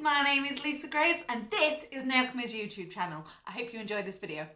my name is Lisa Grace and this is Nailchemy's YouTube channel. I hope you enjoyed this video.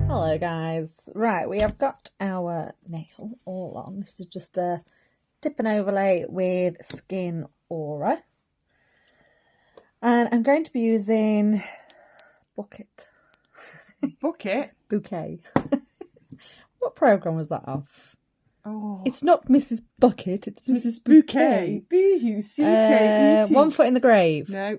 Hello guys, right, we have got our nail all on. This is just a dip and overlay with Skin Aura, and I'm going to be using Bouquet. What program was that off? Oh, it's not Mrs. Bucket, it's Mrs. Bouquet. B-U-C-K-E-T. One Foot in the Grave. No.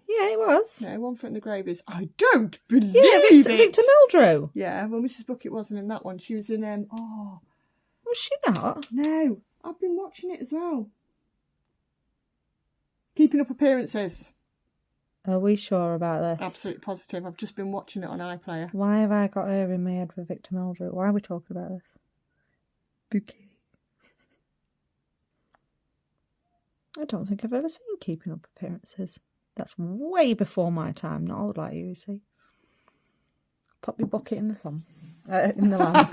Yeah, it was. No, One Foot in the Grave is... I don't believe it. it! Victor Meldrew. Yeah, well, Mrs. Bucket wasn't in that one. She was in... Was she not? No. I've been watching it as well. Keeping Up Appearances. Are we sure about this? Absolutely positive. I've just been watching it on iPlayer. Why have I got her in my head with Victor Meldrew? Why are we talking about this? Bouquet. I don't think I've ever seen Keeping Up Appearances. That's way before my time. Not old like you see. Pop your bucket in the sun. In the lamp.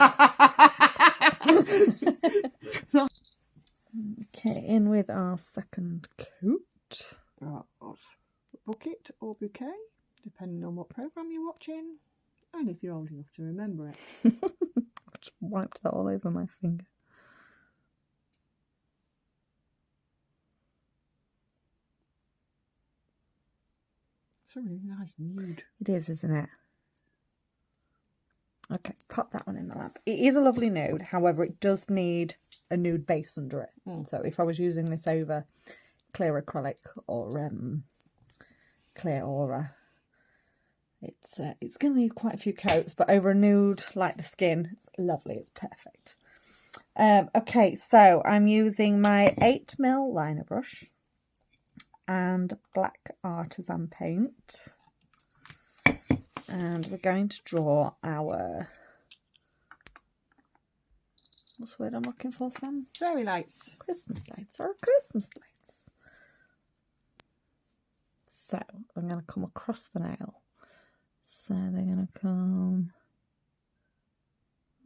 Okay, in with our second coat. Of Bucket or Bouquet, depending on what programme you're watching. And if you're old enough to remember it. I've just wiped that all over my finger. It's a really nice nude. It is, isn't it? Okay, pop that one in the lamp. It is a lovely nude, however, it does need a nude base under it. So if I was using this over clear acrylic or clear aura, it's going to need quite a few coats, but over a nude like the skin, it's lovely, it's perfect. Okay, so I'm using my 8mm liner brush and black Artisan paint, and we're going to draw our, what's the word I'm looking for, Sam? Fairy lights. Christmas lights, or Christmas lights. So I'm going to come across the nail. So they're going to come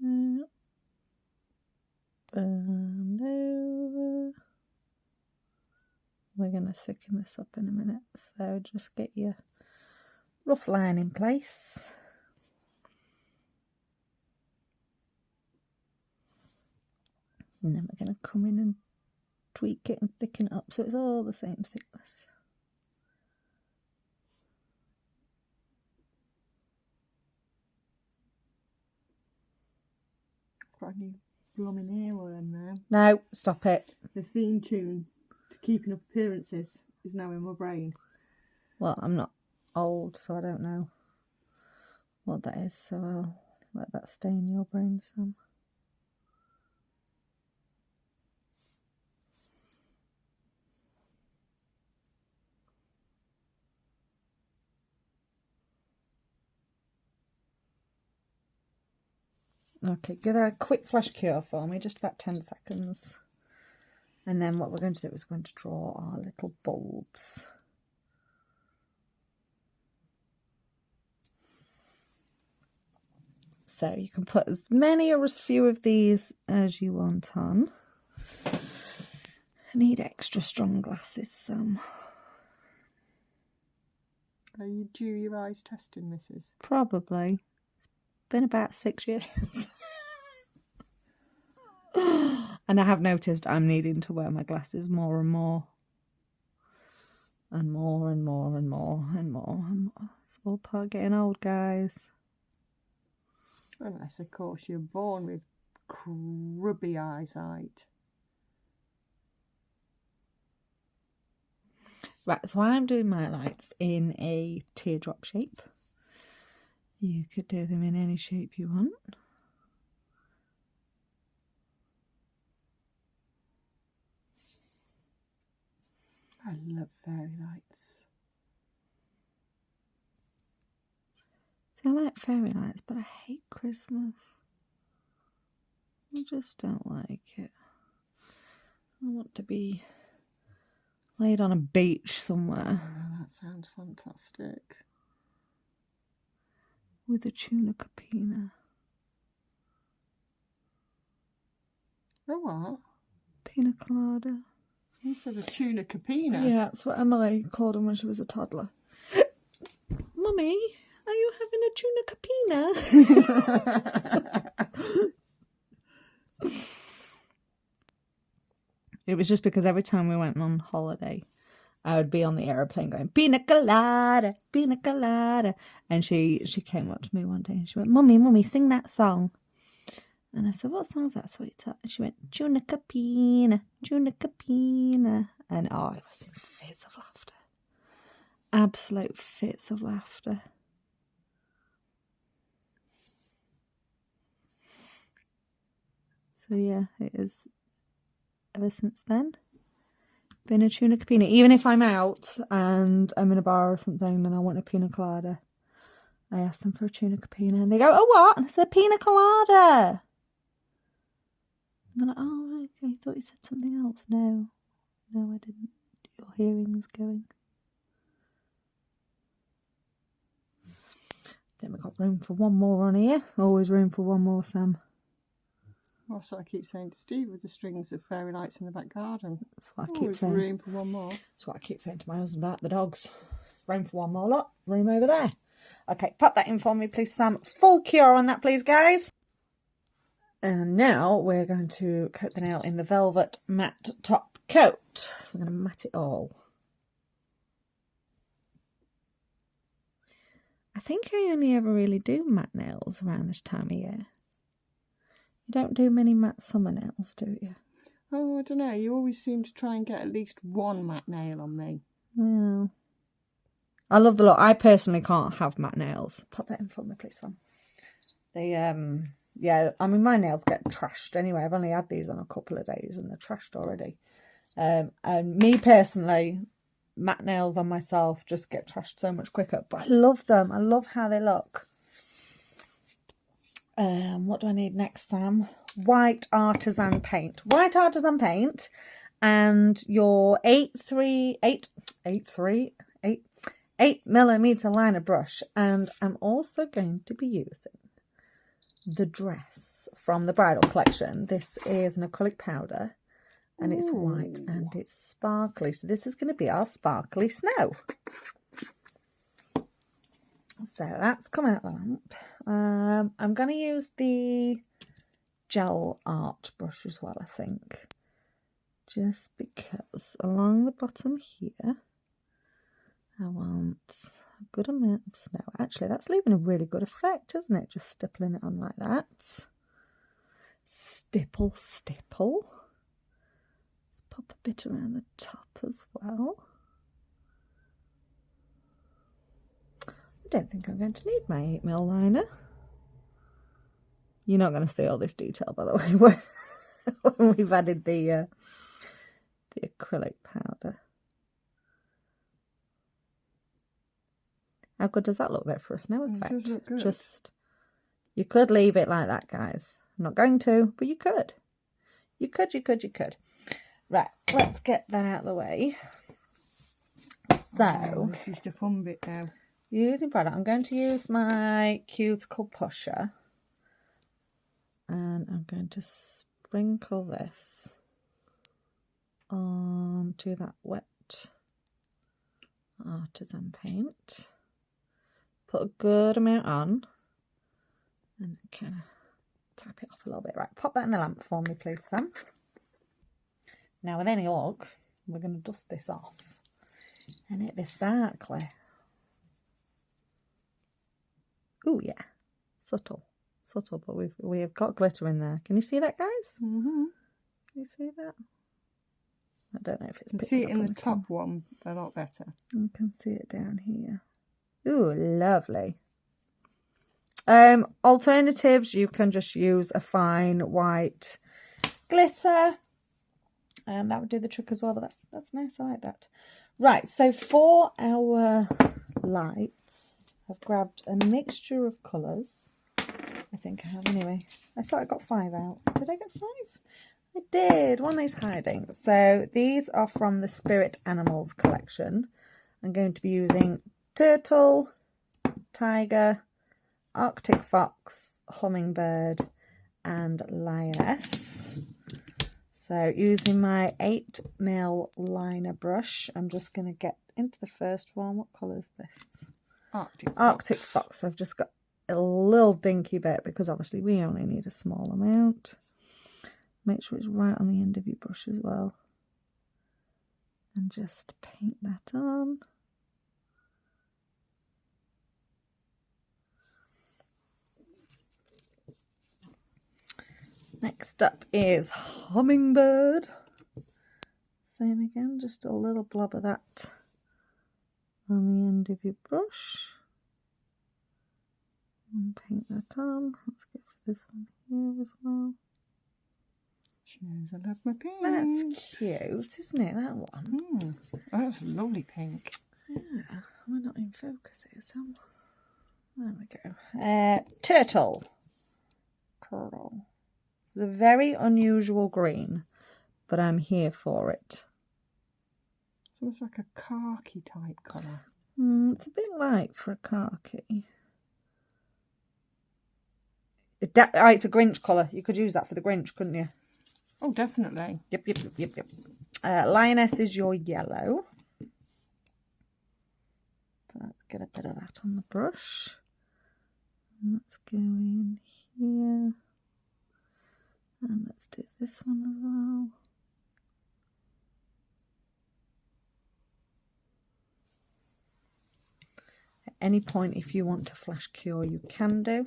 and over. We're going to thicken this up in a minute, so just get your rough line in place. And then we're going to come in and tweak it and thicken it up so it's all the same thickness. Got a new blooming earworm now. No, stop it. The theme tune to Keeping Up Appearances is now in my brain. Well, I'm not old, so I don't know what that is, so I'll let that stay in your brain, Sam. Okay, give that a quick flash cure for me, just about 10 seconds. And then what we're going to do is we're going to draw our little bulbs. So you can put as many or as few of these as you want on. I need extra strong glasses, Sam. Are you due your eyes testing, Mrs.? Probably. It's been about 6 years. And I have noticed I'm needing to wear my glasses more and more. And more and more and more and more and more. It's all part of getting old, guys. Unless, of course, you're born with grubby eyesight. Right, so I'm doing my lights in a teardrop shape. You could do them in any shape you want. I love fairy lights. See, I like fairy lights, but I hate Christmas. I just don't like it. I want to be laid on a beach somewhere. Oh, that sounds fantastic. With a tuna capina. Oh, what? Pina colada. You said a tuna capina. Yeah, that's what Emily called them when she was a toddler. Mummy, are you having a tuna capina? It was just because every time we went on holiday, I would be on the aeroplane going, pina colada, pina colada. And she came up to me one day and she went, Mummy, sing that song. And I said, what song's that, sweetheart? And she went, tuna capina, tuna capina. And oh, I was in fits of laughter. Absolute fits of laughter. So yeah, it is ever since then been a tuna capina. Even if I'm out and I'm in a bar or something and I want a pina colada, I ask them for a tuna capina and they go, oh, what? And I said, a pina colada. And they're like, oh, okay, I thought you said something else. No, I didn't. Your hearing was going. Then we've got room for one more on here. Always room for one more, Sam. That's what I keep saying to Steve with the strings of fairy lights in the back garden. That's what I keep Always saying. room for one more. That's what I keep saying to my husband about the dogs. Room for one more lot. Room over there. Okay, pop that in for me, please, Sam. Full cure on that, please, guys. And now we're going to coat the nail in the velvet matte top coat. So I'm going to matte it all. I think I only ever really do matte nails around this time of year. You don't do many matte summer nails, do you? Oh, I don't know. You always seem to try and get at least one matte nail on me. Well, I love the look. I personally can't have matte nails. Pop that in for me, please, Sam. They, yeah, I mean, my nails get trashed anyway. I've only had these on a couple of days and they're trashed already. And me personally, matte nails on myself just get trashed so much quicker. But I love them. I love how they look. What do I need next, Sam? White Artisan paint. White Artisan paint and your 8mm liner brush. And I'm also going to be using the dress from the bridal collection. This is an acrylic powder and it's white and it's sparkly. So this is going to be our sparkly snow. So that's come out the lamp. I'm going to use the gel art brush as well, I think. Just because along the bottom here, I want a good amount of snow. Actually, that's leaving a really good effect, isn't it? Just stippling it on like that. Stipple, stipple. Let's pop a bit around the top as well. I don't think I'm going to need my 8mm liner. You're not going to see all this detail, by the way, when we've added the acrylic powder. How good does that look there for a snow effect? It does look good. Just, you could leave it like that, guys. I'm not going to, but you could. You could. Right, let's get that out of the way. So, this is the fun bit now. Using product, I'm going to use my cuticle pusher and I'm going to sprinkle this onto that wet Artisan paint. Put a good amount on and kind of tap it off a little bit. Right, pop that in the lamp for me, please, Sam. Now, with any luck, we're going to dust this off and hit this darkly. Oh yeah, subtle, but we have got glitter in there. Can you see that, guys? Mm-hmm. Can you see that? I don't know if it's. You can see it in the top one a lot better. You can see it down here. Ooh, lovely. Alternatives, you can just use a fine white glitter. That would do the trick as well. But that's nice. I like that. Right. So for our lights, I've grabbed a mixture of colours. I think I have anyway. I thought I got 5 out. Did I get 5? I did. One is hiding. So these are from the Spirit Animals collection. I'm going to be using turtle, tiger, Arctic fox, hummingbird and lioness. So using my 8mm liner brush, I'm just going to get into the first one. What colour is this? Arctic Fox. I've just got a little dinky bit because obviously we only need a small amount. Make sure it's right on the end of your brush as well. And just paint that on. Next up is Hummingbird. Same again, just a little blob of that on the end of your brush. And paint that on. Let's go for this one here as well. She knows I love my pink. That's cute, isn't it, that one? Oh, that's a lovely pink. Yeah, we're not in focus here, so there we go. Turtle. It's a very unusual green, but I'm here for it. It's almost like a khaki type colour. It's a bit light for a khaki. It's a Grinch colour. You could use that for the Grinch, couldn't you? Oh, definitely. Yep. Lioness is your yellow. So let's get a bit of that on the brush. And let's go in here. And let's do this one as well. At any point, if you want to flash cure, you can do.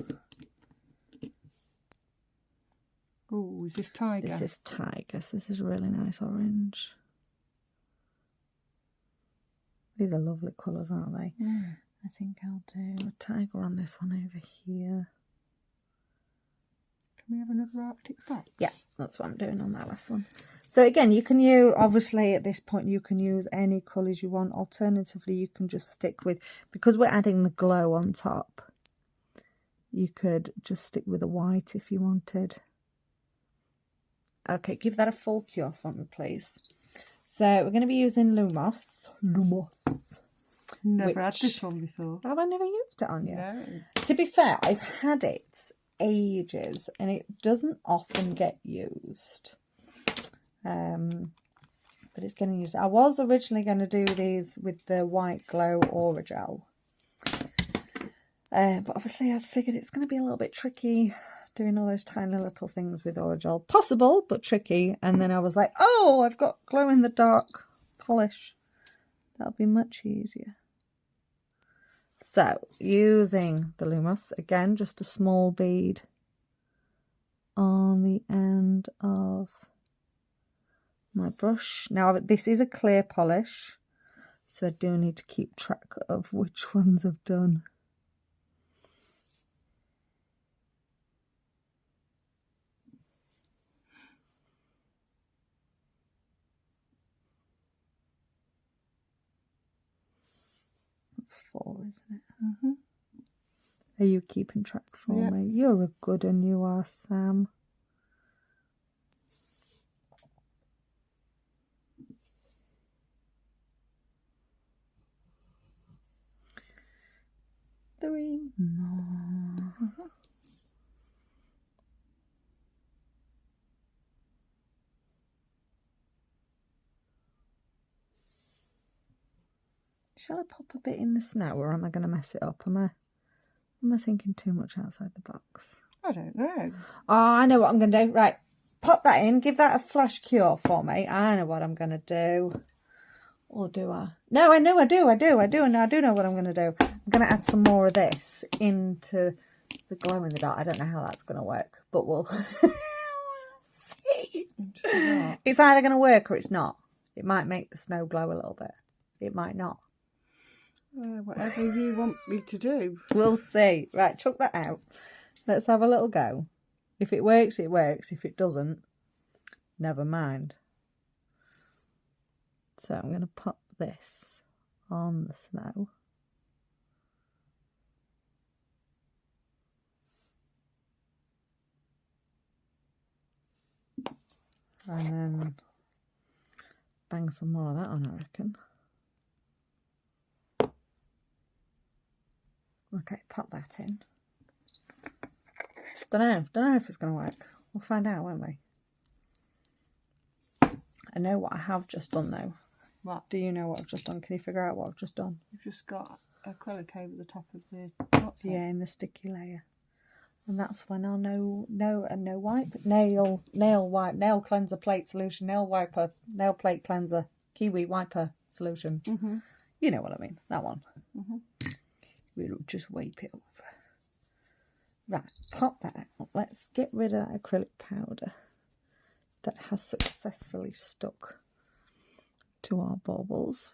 Oh, is this tiger? This is tiger, so this is a really nice orange. These are lovely colours, aren't they? Mm. I think I'll do a tiger on this one over here. Can we have another Arctic Fox? Yeah, that's what I'm doing on that last one. So again, you can use, obviously at this point, you can use any colours you want. Alternatively, you can just stick with, because we're adding the glow on top, you could just stick with a white if you wanted. Okay, give that a full cure for me, please. So we're going to be using Lumos. Never had this one before. Have I never used it on you? No. To be fair, I've had it ages and it doesn't often get used. But it's getting used. I was originally going to do these with the white glow aura gel. But obviously I figured it's going to be a little bit tricky doing all those tiny little things with aura gel. Possible, but tricky. And then I was like, oh, I've got glow in the dark polish. That'll be much easier. So, using the Lumos, again, just a small bead on the end of my brush. Now, this is a clear polish, so I do need to keep track of which ones I've done. That's 4, isn't it? Mm-hmm. Are you keeping track for me? You're a good one, you are, Sam. Three more. Mm-hmm. Shall I pop a bit in the snow, or am I going to mess it up? Am I thinking too much outside the box? I don't know. Oh, I know what I'm going to do. Right, pop that in. Give that a flash cure for me. I know what I'm going to do. Or do I? No, I know I do. I do know what I'm going to do. I'm going to add some more of this into the glow in the dark. I don't know how that's going to work, but we'll see. It's either going to work or it's not. It might make the snow glow a little bit. It might not. Whatever you want me to do. We'll see. Right, chuck that out. Let's have a little go. If it works, it works. If it doesn't, never mind. So I'm going to pop this on the snow. And then bang some more of that on, I reckon. Okay, pop that in. Don't know if it's going to work. We'll find out, won't we? I know what I have just done though. What? Do you know what I've just done? Can you figure out what I've just done? You've just got acrylic over the top of the what's it? Yeah, in the sticky layer. And that's when our nail cleanser plate solution, nail plate cleanser, kiwi wiper solution. Mm-hmm. You know what I mean, that one. Mm-hmm. We'll just wipe it over. Right, pop that out. Let's get rid of that acrylic powder that has successfully stuck to our baubles.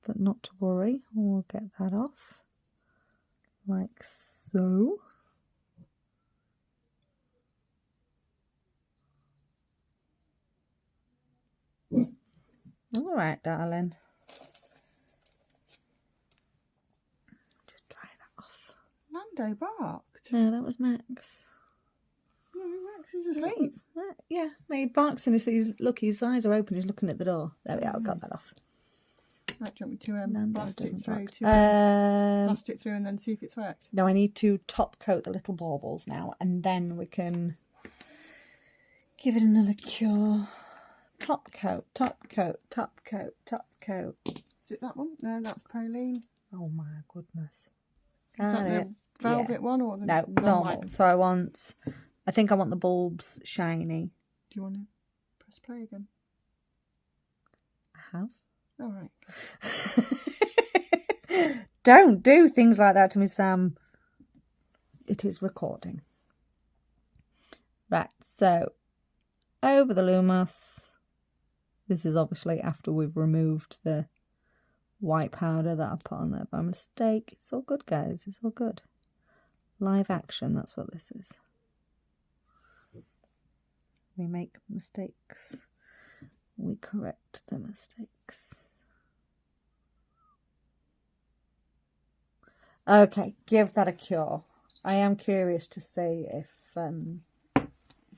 But not to worry, we'll get that off. Like so. All right, darling. Just dry that off. Nando barked. No, that was Max. No, Max is asleep. Yeah, he barks and look, his eyes are open. He's looking at the door. There we are. I've got that off. Right, do you want me to Nando blast it doesn't through? bark. Blast it through and then see if it's worked. No, I need to top coat the little baubles now, and then we can give it another cure. Top coat, top coat, top coat, top coat. Is it that one? No, that's praline. Oh my goodness. Is that the velvet one or the no, normal. So I think I want the bulbs shiny. Do you want to press play again? I have. All right. Don't do things like that to me, Sam. It is recording. Right, so over the Lumos. This is obviously after we've removed the white powder that I put on there by mistake. It's all good, guys. It's all good. Live action, that's what this is. We make mistakes. We correct the mistakes. Okay, give that a cure. I am curious to see if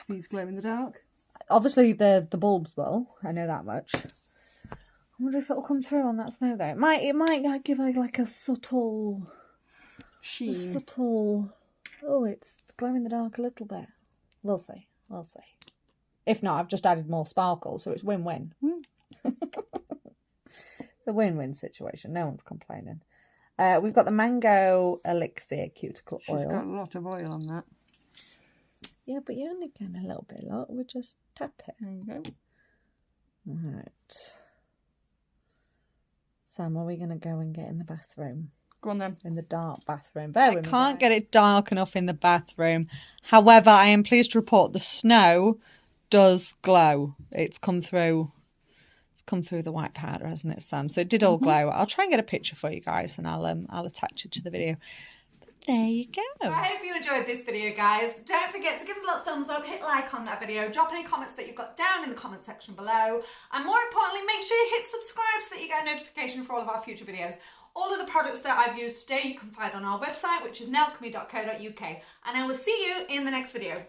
These glow in the dark. obviously the bulbs will. I know that much. I wonder if it'll come through on that snow though. It might give like a subtle Sheen. Oh, it's glow in the dark a little bit. We'll see. We'll see. If not, I've just added more sparkle, so it's win-win. It's a win-win situation. No one's complaining. We've got the Mango Elixir Cuticle Oil. She's got a lot of oil on that. Yeah, but you only get a little bit, look. We just tap it. There you go. Right. Sam, are we going to go and get in the bathroom? Go on then. In the dark bathroom. I can't get it dark enough in the bathroom. However, I am pleased to report the snow does glow. It's come through the white powder, hasn't it, Sam? So it did all glow. I'll try and get a picture for you guys and I'll attach it to the video. There you go. I hope you enjoyed this video, guys. Don't forget to give us a little thumbs up, hit like on that video, drop any comments that you've got down in the comment section below, and more importantly, make sure you hit subscribe so that you get a notification for all of our future videos. All of the products that I've used today you can find on our website, which is nailchemy.co.uk, and I will see you in the next video.